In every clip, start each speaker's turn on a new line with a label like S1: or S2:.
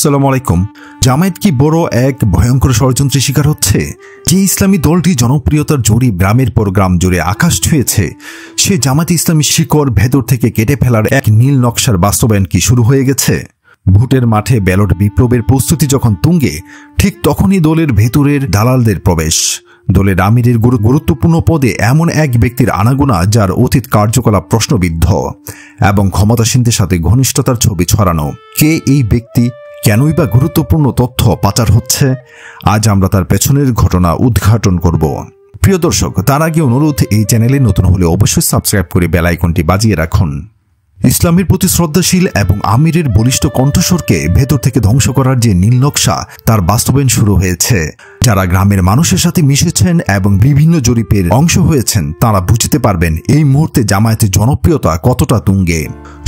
S1: আসসালামু আলাইকুম। জামায়াত কি বড় এক ভয়ঙ্কর ষড়যন্ত্রের শিকার হচ্ছে? যে ইসলামী দলটি জনপ্রিয়তার জরিপ গ্রামের পর গ্রাম জুড়ে আকাশ ছুঁয়েছে, সে জামায়াত ইসলামী শিকড় ভেতর থেকে কেটে ফেলার এক নীল নকশার বাস্তবায়ন কি শুরু হয়ে গেছে? ভোটের মাঠে ব্যালট বিপ্লবের প্রস্তুতি যখন তুঙ্গে, ঠিক তখনই দলের ভেতরের দালালদের প্রবেশ। দলের আমিরের গুরুত্বপূর্ণ পদে এমন এক ব্যক্তির আনাগোনা যার অতীত কার্যকলাপ প্রশ্নবিদ্ধ এবং ক্ষমতাসীনদের সাথে ঘনিষ্ঠতার ছবি ছড়ানো। কে এই ব্যক্তি? কেনই বা গুরুত্বপূর্ণ তথ্য পাচার হচ্ছে? আজ আমরা তার পেছনের ঘটনা উদ্ঘাটন করব। প্রিয় দর্শক, তার আগে অনুরোধ, এই চ্যানেলে নতুন হলে অবশ্যই সাবস্ক্রাইব করে বেল আইকনটি বাজিয়ে রাখুন। ইসলামের প্রতি শ্রদ্ধাশীল এবং আমিরের বলিষ্ঠ কণ্ঠস্বরকে ভেতর থেকে ধ্বংস করার যে নীল নকশা, তার বাস্তবায়ন শুরু হয়েছে। যারা গ্রামের মানুষের সাথে মিশেছেন এবং বিভিন্ন জরিপের অংশ হয়েছেন, তারা বুঝতে পারবেন এই মুহূর্তে জামায়াতের জনপ্রিয়তা কতটা তুঙ্গে।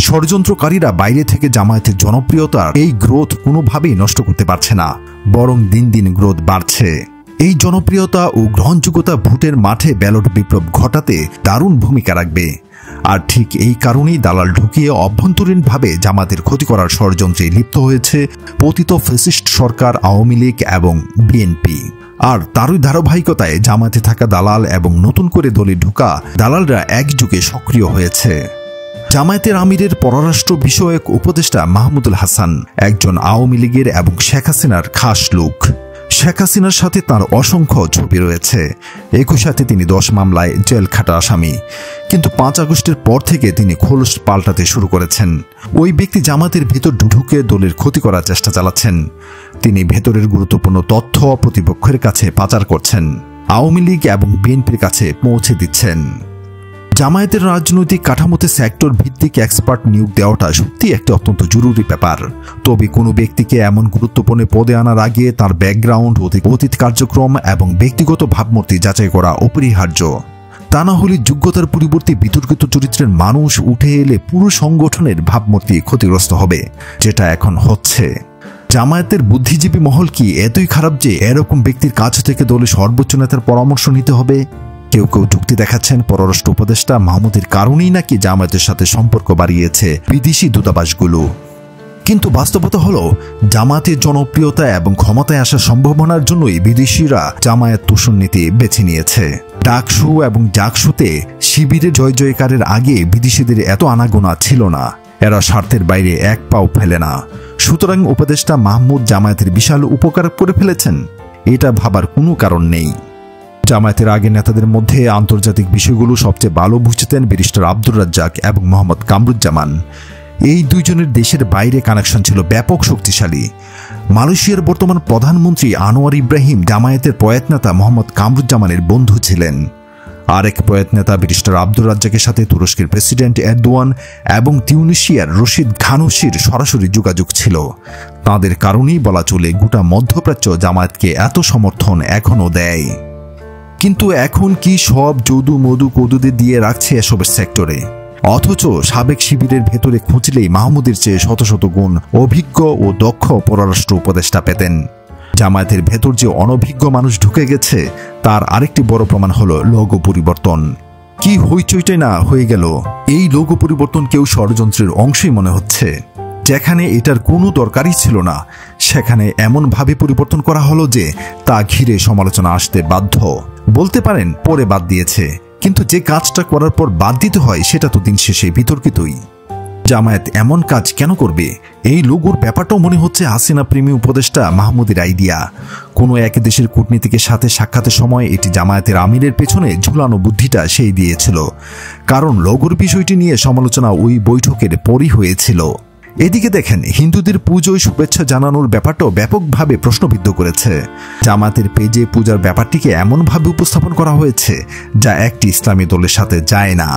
S1: ষড়যন্ত্রকারীরা বাইরে থেকে জামায়াতের জনপ্রিয়তার এই গ্রোথ কোনোভাবেই নষ্ট করতে পারছে না, বরং দিন দিন গ্রোথ বাড়ছে। এই জনপ্রিয়তা ও গ্রহণযোগ্যতা ভোটের মাঠে ব্যালট বিপ্লব ঘটাতে দারুণ ভূমিকা রাখবে। আর ঠিক এই কারণেই দালাল ঢুকিয়ে অভ্যন্তরীণভাবে জামাতের ক্ষতি করার ষড়যন্ত্রে লিপ্ত হয়েছে পতিত ফ্যাসিস্ট সরকার, আওয়ামী লীগ এবং বিএনপি। আর তারই ধারাবাহিকতায় জামাতে থাকা দালাল এবং নতুন করে দলে ঢোকা দালালরা একযোগে সক্রিয় হয়েছে। জামায়াতের আমিরের পররাষ্ট্র বিষয়ক উপদেষ্টা মাহমুদুল হাসান একজন আওয়ামী লীগের এবং শেখ হাসিনার খাস লোক। শেখ হাসিনার সাথে তার অসংখ্য ছবি রয়েছে। একই সাথে তিনি 10 মামলায় জেল খাটা আসামি। কিন্তু 5 আগস্টের পর থেকে তিনি খোলস পাল্টাতে শুরু করেছেন। ওই ব্যক্তি জামাতের ভেতর ঢুকে দলের ক্ষতি করার চেষ্টা চালাচ্ছেন। তিনি ভেতরের গুরুত্বপূর্ণ তথ্য প্রতিপক্ষের কাছে পাচার করছেন, আওয়ামী লীগ এবং বিএনপির কাছে পৌঁছে দিচ্ছেন। জামায়াতের রাজনৈতিক কাঠামোতে সেক্টর ভিত্তিক এক্সপার্ট নিয়োগ দেওয়াটা সত্যি একটি অত্যন্ত জরুরি ব্যাপার। তবে কোনো ব্যক্তিকে এমন গুরুত্বপূর্ণ পদে আনার আগে তার ব্যাকগ্রাউন্ড, অতীত কার্যক্রম এবং ব্যক্তিগত ভাবমূর্তি যাচাই করা অপরিহার্য। তা না হলে যোগ্যতার পরিবর্তে বিতর্কিত চরিত্রের মানুষ উঠে এলে পুরো সংগঠনের ভাবমূর্তি ক্ষতিগ্রস্ত হবে, যেটা এখন হচ্ছে। জামায়াতের বুদ্ধিজীবী মহল কি এতই খারাপ যে এরকম ব্যক্তির কাছ থেকে দলের সর্বোচ্চ নেতার পরামর্শ নিতে হবে? কেউ কেউ যুক্তি দেখাচ্ছেন পররাষ্ট্র উপদেষ্টা মাহমুদের কারণেই নাকি জামায়াতের সাথে সম্পর্ক বাড়িয়েছে বিদেশি দূতাবাসগুলো। কিন্তু বাস্তবতা হলো, জামায়াতের জনপ্রিয়তা এবং ক্ষমতায় আসার সম্ভাবনার জন্যই বিদেশিরা জামায়াত তোষণ নীতি বেছে নিয়েছে। ডাকসু এবং জাকসুতে শিবিরের জয় জয়কারের আগে বিদেশিদের এত আনাগোনা ছিল না। এরা স্বার্থের বাইরে এক পাও ফেলে না। সুতরাং উপদেষ্টা মাহমুদ জামায়াতের বিশাল উপকার করে ফেলেছেন, এটা ভাবার কোনো কারণ নেই। জামায়াতের আগের নেতাদের মধ্যে আন্তর্জাতিক বিষয়গুলো সবচেয়ে ভালো বুঝতেন ব্যারিস্টার আব্দুর রাজ্জাক এবং মোহাম্মদ কামরুজ্জামান। এই দুইজনের দেশের বাইরে কানেকশন ছিল ব্যাপক শক্তিশালী। মালয়েশিয়ার বর্তমান প্রধানমন্ত্রী আনোয়ার ইব্রাহিম জামায়াতের প্রয়াত নেতা মোহাম্মদ কামরুজ্জামানের বন্ধু ছিলেন। আরেক প্রয়াত নেতা ব্যারিস্টার আব্দুর রাজ্জাকের সাথে তুরস্কের প্রেসিডেন্ট এরদোয়ান এবং তিউনিসিয়ার রশিদ ঘানুশির সরাসরি যোগাযোগ ছিল। তাদের কারণেই বলা চলে গোটা মধ্যপ্রাচ্য জামায়াতকে এত সমর্থন এখনও দেয়। কিন্তু এখন কি সব যদু মধু কদুদের দিয়ে রাখছে এসবের সেক্টরে? অথচ সাবেক শিবিরের ভেতরে খুঁজলেই মাহমুদের চেয়ে শত শত গুণ অভিজ্ঞ ও দক্ষ পররাষ্ট্র উপদেষ্টা পেতেন। জামায়াতের ভেতর যে অনভিজ্ঞ মানুষ ঢুকে গেছে, তার আরেকটি বড় প্রমাণ হলো লোগো পরিবর্তন। কি হইচইটাই না হয়ে গেল! এই লোগো পরিবর্তন কেউ ষড়যন্ত্রের অংশই মনে হচ্ছে। যেখানে এটার কোনো দরকারই ছিল না, সেখানে এমনভাবে পরিবর্তন করা হলো যে তা ঘিরে সমালোচনা আসতে বাধ্য। বলতে পারেন পরে বাদ দিয়েছে, কিন্তু যে কাজটা করার পর বাদ দিতে হয় সেটা তো দিন শেষে বিতর্কিতই। জামায়াত এমন কাজ কেন করবে? এই লোগোর ব্যাপারটাও মনে হচ্ছে হাসিনা প্রেমী উপদেষ্টা মাহমুদের আইডিয়া। কোনো এক দেশের কূটনীতিকের সাথে সাক্ষাতের সময় এটি জামায়াতের আমিরের পেছনে ঝুলানো বুদ্ধিটা সেই দিয়েছিল, কারণ লোগোর বিষয়টি নিয়ে সমালোচনা ওই বৈঠকের পরই হয়েছিল। এদিকে দেখেন, হিন্দুদের পুজোয় শুভেচ্ছা জানানোর ব্যাপারটাও ব্যাপকভাবে প্রশ্নবিদ্ধ করেছে। জামায়াতের পেজে পূজার ব্যাপারটিকে এমনভাবে উপস্থাপন করা হয়েছে যা একটি ইসলামী দলের সাথে যায় না,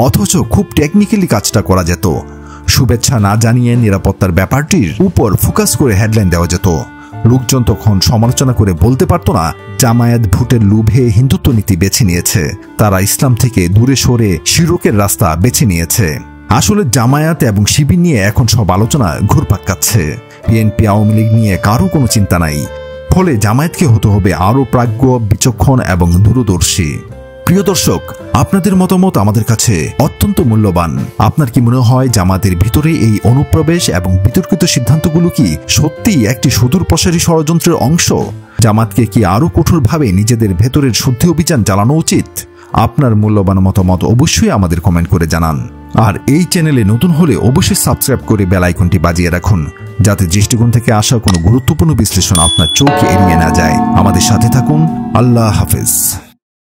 S1: অথচ খুব টেকনিক্যালি কাজটা করা যেত। শুভেচ্ছা না জানিয়ে নিরাপত্তার ব্যাপারটির উপর ফোকাস করে হেডলাইন দেওয়া যেত। লোকজন তখন সমালোচনা করে বলতে পারত না জামায়াত ভোটের লোভে হিন্দুত্ব নীতি বেছে নিয়েছে, তারা ইসলাম থেকে দূরে সরে শিরকের রাস্তা বেছে নিয়েছে। আসলে জামায়াত এবং শিবির নিয়ে এখন সব আলোচনা ঘুরপাক খাচ্ছে। বিএনপি, আওয়ামী লীগ নিয়ে কারো কোনো চিন্তা নাই। ফলে জামায়াতকে হতে হবে আরও প্রাজ্ঞ, বিচক্ষণ এবং দূরদর্শী। প্রিয় দর্শক, আপনাদের মতামত আমাদের কাছে অত্যন্ত মূল্যবান। আপনার কি মনে হয় জামাতের ভিতরে এই অনুপ্রবেশ এবং বিতর্কিত সিদ্ধান্তগুলো কি সত্যিই একটি সুদূর প্রসারী ষড়যন্ত্রের অংশ? জামাতকে কি আরো কঠোরভাবে নিজেদের ভেতরের শুদ্ধি অভিযান চালানো উচিত? আপনার মূল্যবান মতামত অবশ্যই আমাদের কমেন্ট করে জানান। আর এই চ্যানেলে নতুন হলে অবশ্যই সাবস্ক্রাইব করে বেল আইকনটি বাজিয়ে রাখুন, যাতে দৃষ্টিকোণ থেকে আসা কোনো গুরুত্বপূর্ণ বিশ্লেষণ আপনার চোখ এড়িয়ে না যায়। আমাদের সাথে থাকুন। আল্লাহ হাফেজ।